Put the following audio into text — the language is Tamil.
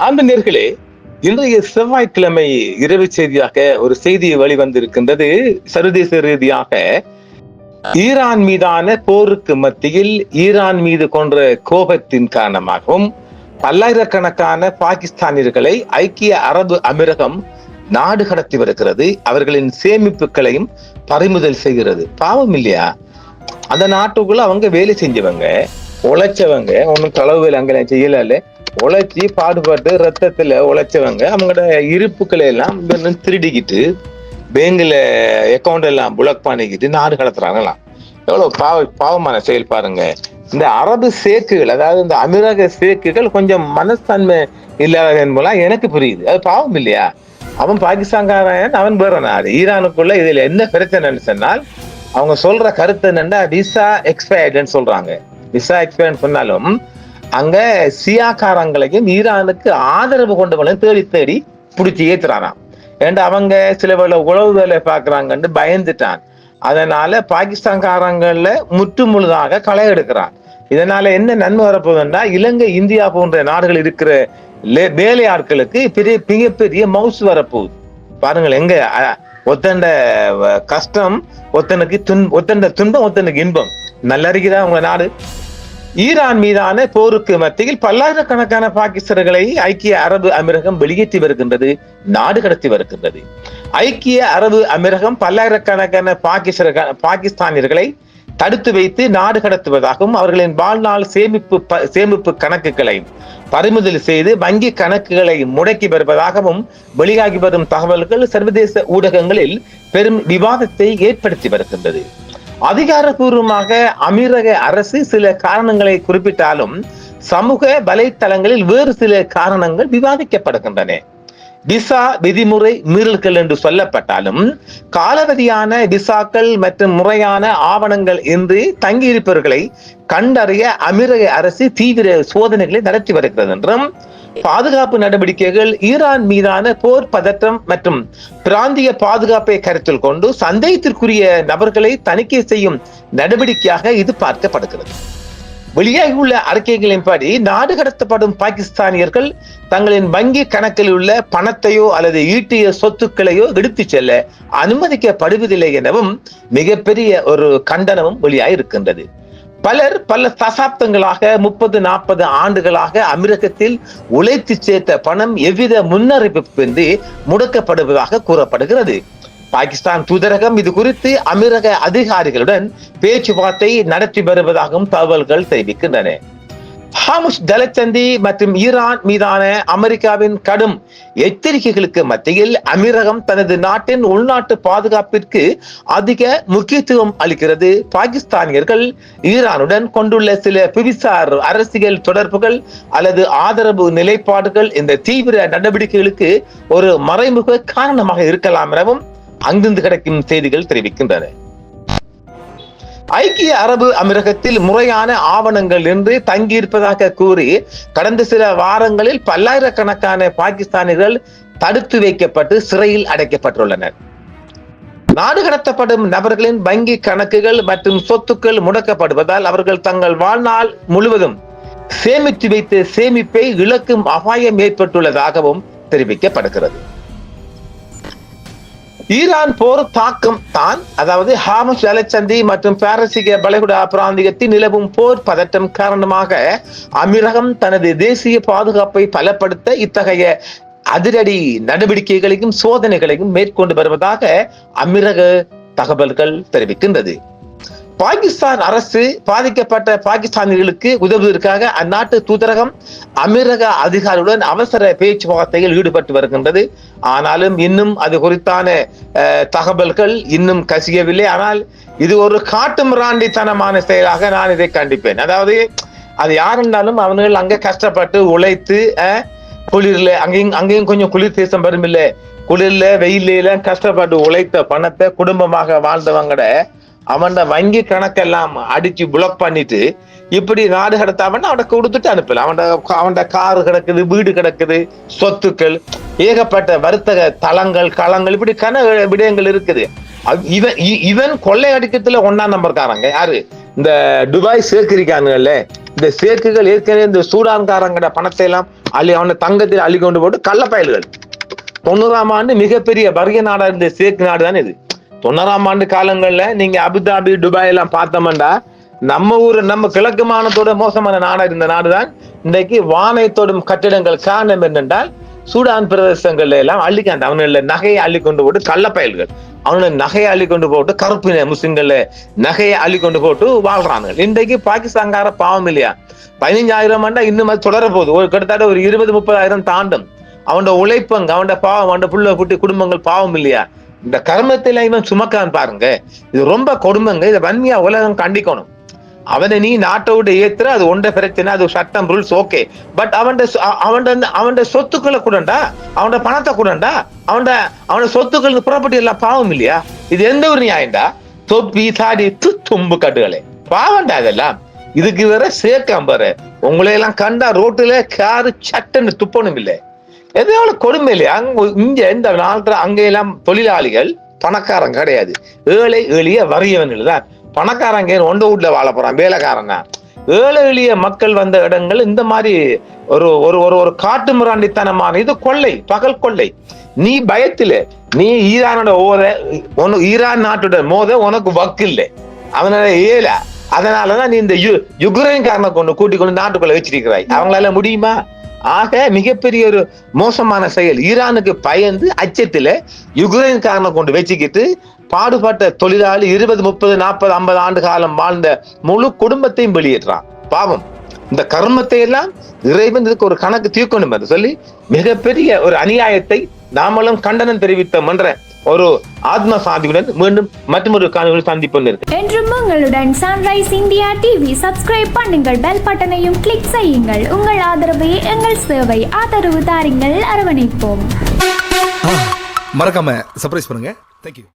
அந்த நேர்களே, இன்றைய செவ்வாய்க்கிழமை இரவு செய்தியாக ஒரு செய்தி வெளிவந்திருக்கின்றது. சர்வதேச ரீதியாக ஈரான் மீதான போருக்கு மத்தியில் ஈரான் மீது கொன்ற கோபத்தின் காரணமாகவும் பல்லாயிரக்கணக்கான பாகிஸ்தானியர்களை ஐக்கிய அரபு அமீரகம் நாடு கடத்தி வருகிறது. அவர்களின் சேமிப்புகளையும் பறிமுதல் செய்கிறது. பாவம் இல்லையா? அந்த நாட்டுக்குள்ள அவங்க வேலை செஞ்சவங்க, உழைச்சவங்க, ஒன்னும் களவு வேலை அங்க செய்யல, உழைச்சி பாடுபட்டு ரத்தத்துல உழைச்சவங்க அவங்களோட இருப்புக்களை எல்லாம் திருடிக்கிட்டு பேங்க்ல அக்கௌண்ட் எல்லாம் பிளாக் பண்ணிக்கிட்டு நாடு கடத்துறாங்களாம். எவ்வளவு பாவமான செயல் பாருங்க. இந்த அரபு சேக்குகள், அதாவது இந்த அமீரக சேக்குகள் கொஞ்சம் மனத்தன்மை இல்லாத என்பதெல்லாம் எனக்கு புரியுது. அது பாவம் இல்லையா? அவன் பாகிஸ்தான்காரன், அவன் வேற நாடு. ஈரானுக்குள்ள இதுல என்ன பிரச்சனைன்னு சொன்னால், அவங்க சொல்ற கருத்து என்னன்னா விசா எக்ஸ்பயர்டுன்னு சொல்றாங்க. விசா எக்ஸ்பயர்டு சொன்னாலும் அங்க சியாக்காரங்களையும் ஈரானுக்கு ஆதரவு கொண்டவங்களையும் தேடி தேடி பிடிச்சி ஏத்துறாராம். ஏன்டா அவங்க சில வேலை உளவு வேலை பாக்குறாங்கன்னு பயந்துட்டான். அதனால பாகிஸ்தான்காரங்கள்ல முற்று முழுதாக களை எடுக்கிறான். இதனால என்ன நன்மை வரப்போகுதுன்னா, இலங்கை, இந்தியா போன்ற நாடுகள் இருக்கிற வேலை ஆட்களுக்கு மிகப்பெரிய மவுசு வரப்போகுது. பாருங்கள், எங்க ஒத்தண்ட கஷ்டம் ஒத்தனுக்கு ஒத்தண்ட துன்பம் ஒத்தனுக்கு இன்பம். நல்லா இருக்குதா உங்க நாடு? ஈரான் மீதான போருக்கு மத்தியில் பல்லாயிரக்கணக்கான பாகிஸ்தானிகளை ஐக்கிய அரபு அமீரகம் வெளியேற்றி வருகின்றது, நாடு கடத்தி வருகின்றது. ஐக்கிய அரபு அமீரகம் பல்லாயிரக்கணக்கான பாகிஸ்தானியர்களை தடுத்து வைத்து நாடு கடத்துவதாகவும் அவர்களின் வாழ்நாள் சேமிப்பு கணக்குகளை பறிமுதல் செய்து வங்கி கணக்குகளை முடக்கி வருவதாகவும் வெளியாகி வரும் தகவல்கள் சர்வதேச ஊடகங்களில் பெரும் விவாதத்தை ஏற்படுத்தி வருகின்றது. அதிகாரப்பூர்வமாக அமீரக அரசு சில காரணங்களை குறிப்பிட்டாலும் சமூக வலைத்தளங்களில் வேறு சில காரணங்கள் விவாதிக்கப்படுகின்றன. விசா விதிமுறை மீறல்கள் என்று சொல்லப்பட்டாலும் காலாவதியான விசாக்கள் மற்றும் முறையான ஆவணங்கள் இன்றி தங்கியிருப்பவர்களை கண்டறிய அமீரக அரசு தீவிர சோதனைகளை நடத்தி வருகிறது என்றும், பாதுகாப்பு நடவடிக்கைகள் ஈரான் மீதான போர் பதற்றம் மற்றும் பிராந்திய பாதுகாப்பை கருத்தில் கொண்டு சந்தேகத்திற்குரிய நபர்களை தணிக்கை செய்யும் நடவடிக்கையாக இது பார்க்கப்படுகிறது. வெளியாகியுள்ள அறிக்கைகளின்படி நாடு கடத்தப்படும் பாகிஸ்தானியர்கள் தங்களின் வங்கி கணக்கில் உள்ள பணத்தையோ அல்லது ஈட்டிய சொத்துக்களையோ எடுத்துச் செல்ல அனுமதிக்கப்படுவதில்லை எனவும் மிகப்பெரிய ஒரு கண்டனமும் வெளியாகிருக்கின்றது. பலர் பல தசாப்தங்களாக 30-40 ஆண்டுகளாக அமீரகத்தில் உழைத்து சேர்த்த பணம் எவ்வித முன்னறிவிப்பின்றி முடக்கப்படுவதாக கூறப்படுகிறது. பாகிஸ்தான் தூதரகம் இது குறித்து அமீரக அதிகாரிகளுடன் பேச்சுவார்த்தை நடத்தி வருவதாகவும் தகவல்கள் தெரிவிக்கின்றன. ஹார்முஸ் ஜலசந்தி மற்றும் ஈரான் மீதான அமெரிக்காவின் கடும் எச்சரிக்கைகளுக்கு மத்தியில் அமீரகம் தனது நாட்டின் உள்நாட்டு பாதுகாப்பிற்கு அதிக முக்கியத்துவம் அளிக்கிறது. பாகிஸ்தானியர்கள் ஈரானுடன் கொண்டுள்ள சில புவிசார் அரசியல் தொடர்புகள் அல்லது ஆதரவு நிலைப்பாடுகள் இந்த தீவிர நடவடிக்கைகளுக்கு ஒரு மறைமுக காரணமாக இருக்கலாம் எனவும் அங்கிருந்து கிடைக்கும் செய்திகள் தெரிவிக்கின்றன. ஐக்கிய அரபு அமீரகத்தில் முறையான ஆவணங்கள் என்று தங்கியிருப்பதாக கூறி கடந்த சில வாரங்களில் பல்லாயிரக்கணக்கான பாகிஸ்தானிகள் தடுத்து வைக்கப்பட்டு சிறையில் அடைக்கப்பட்டுள்ளனர். நாடு கடத்தப்படும் நபர்களின் வங்கி கணக்குகள் மற்றும் சொத்துக்கள் முடக்கப்படுவதால் அவர்கள் தங்கள் வாழ்நாள் முழுவதும் சேமித்து வைத்த சேமிப்பை இழக்கும் அபாயம் ஏற்பட்டுள்ளதாகவும் தெரிவிக்கப்படுகிறது. ஈரான் போர் தாக்கம் தான், அதாவது ஹார்முஸ் ஜலசந்தி மற்றும் பாரசீக வளைகுடா பிராந்தியத்தில் நிலவும் போர் பதட்டம் காரணமாக அமீரகம் தனது தேசிய பாதுகாப்பை பலப்படுத்த இத்தகைய அதிரடி நடவடிக்கைகளையும் சோதனைகளையும் மேற்கொண்டு வருவதாக அமீரக தகவல்கள் தெரிவிக்கின்றது. பாகிஸ்தான் அரசு பாதிக்கப்பட்ட பாகிஸ்தானிகளுக்கு உதவுவதற்காக அந்நாட்டு தூதரகம் அமீரக அதிகாரிகளுடன் அவசர பேச்சுவார்த்தையில் ஈடுபட்டு வருகின்றது. ஆனாலும் இன்னும் அது குறித்தான தகவல்கள் இன்னும் கசியவில்லை. ஆனால் இது ஒரு காட்டுமிராண்டித்தனமான செயலாக நான் இதை கண்டிப்பேன். அதாவது அது யாருன்னாலும் அவர்கள் அங்க கஷ்டப்பட்டு உழைத்து குளிர்ல அங்கேயும் கொஞ்சம் குளிர் தேசம் வரும் இல்ல, குளிர்ல வெயில கஷ்டப்பட்டு உழைத்த பணத்தை குடும்பமாக வாழ்ந்தவங்கட அவன் வங்கி கணக்கெல்லாம் அடிச்சு பிளாக் பண்ணிட்டு இப்படி நாடு கடத்தாமன்னா அவனை கொடுத்துட்டு அனுப்பல. அவன் காரு கிடக்குது, வீடு கிடக்குது, சொத்துக்கள், ஏகப்பட்ட வர்த்தக களங்கள் இப்படி விடயங்கள் இருக்குது. இவன் கொள்ளை அடிக்கத்துல 1ஆம் நம்பர்காரங்க யாரு? இந்த துபாய் சேர்க்கிருக்கானுங்கல்ல, இந்த சேக்குகள் ஏற்கனவே இந்த சூடான்காரங்கட பணத்தை எல்லாம் அவன தங்கத்தில் அள்ளி கொண்டு போட்டு கள்ளப்பயல்கள். 90ஆம் ஆண்டு மிகப்பெரிய வறிய நாடா இருந்த சேக்கு நாடு தான் இது. 90ஆம் ஆண்டு காலங்கள்ல நீங்க அபுதாபி, துபாய் எல்லாம் பார்த்தோம்டா, நம்ம ஊர் நம்ம கிழக்கு மாநிலத்தோட மோசமான நாடா இருந்த நாடுதான் இன்றைக்கு வானைத்தோடும் கட்டிடங்கள். காரணம் என்னென்றால் சூடான் பிரதேசங்கள்ல எல்லாம் அள்ளிக்காண்ட அவனுடைய நகையை அள்ளி கொண்டு போட்டு கள்ளப்பயல்கள், அவனோட நகையை அள்ளி கொண்டு போட்டு கருப்பின முஸ்லிம்கள நகையை அள்ளி கொண்டு போட்டு வாழ்றாங்க. இன்றைக்கு பாகிஸ்தான்கார பாவம் இல்லையா, 15,000 ஆண்டா இன்னும் அது தொடர போகுது. ஒரு கிட்டத்தட்ட ஒரு 20-30,000 தாண்டும். அவனோட உழைப்பங்க, அவனோட பாவம், அவனோட புள்ள குட்டி குடும்பங்கள் பாவம் இல்லையா. இந்த கர்மத்தில இவன் சுமக்கான் பாருங்க, இது ரொம்ப கொடுமைங்க. இதை வன்மையா உலகம் கண்டிக்கணும். அவனை நீ நாட்டை விட்டு ஏத்துற, அது ஒன்றை பிரச்சனை, அது சட்டம் ரூல்ஸ் ஓகே. பட் அவன் சொத்துக்களை கூடண்டா, அவனோட பணத்தை கூடண்டா, அவனோட சொத்துக்கள் ப்ராப்பர்ட்டி எல்லாம் பாவம் இல்லையா. இது எந்த ஒரு நியாயம்டா? தொப்பி சாடி தும்பு கட்டுகளே பாவண்டா இதெல்லாம். இதுக்கு வேற சேர்க்கம் பாரு, உங்களையெல்லாம் கண்டா ரோட்டுல காரு சட்டுன்னு துப்பணும் இல்லை. எதாவது கொடுமை இல்லையா. இங்க இந்த நாட்டில் அங்கெல்லாம் தொழிலாளிகள் பணக்காரன் கிடையாது, ஏழை எளிய வறியவன்கள் தான். பணக்காரங்க ஒண்ட வீட்டுல வாழ போறான், வேலைக்காரன் தான். ஏழை எளிய மக்கள் வந்த இடங்கள் இந்த மாதிரி ஒரு ஒரு ஒரு காட்டு மிராண்டித்தனமான இது கொள்ளை, பகல் கொள்ளை. நீ பயத்துல நீ ஈரானோட ஈரான் நாட்டோட மோத உனக்கு வக்கு இல்லை, அவனால ஏல. அதனாலதான் நீ இந்த யுக்ரைன் காரனை கூட்டிக் கொண்டு நாட்டுக்குள்ள வச்சிருக்கிறாய். அவங்களால முடியுமா? ஆக மிகப்பெரிய ஒரு மோசமான செயல். ஈரானுக்கு பயந்து அச்சத்துல யுக்ரைன் காரனை கொண்டு வச்சுக்கிட்டு பாடுபட்ட தொழிலாளி 20, 30, 40, 50 ஆண்டு காலம் வாழ்ந்த முழு குடும்பத்தையும் வெளியேற்றான். பாவம். இந்த கர்மத்தை எல்லாம் இறைவன் இதுக்கு ஒரு கணக்கு தீர்க்கணும் என்று சொல்லி மிகப்பெரிய ஒரு அநியாயத்தை நாமளும் கண்டனம் தெரிவித்தோம் என்ற ஒரு ஆத்ம சாதியுடன் மீண்டும் மற்றொரு காணொளியில் சந்திப்போம். என்றும் உங்களுடன் சன்ரைஸ் இந்தியா டிவி சப்ஸ்கிரைப் பண்ணுங்கள், பெல் பட்டனையும் கிளிக் செய்யுங்கள். உங்கள் ஆதரவே எங்கள் சேவை. ஆதரவு தாருங்கள், அரவணைப்போம். மறக்காம சர்ப்ரைஸ் பண்ணுங்க. தேங்க்யூ.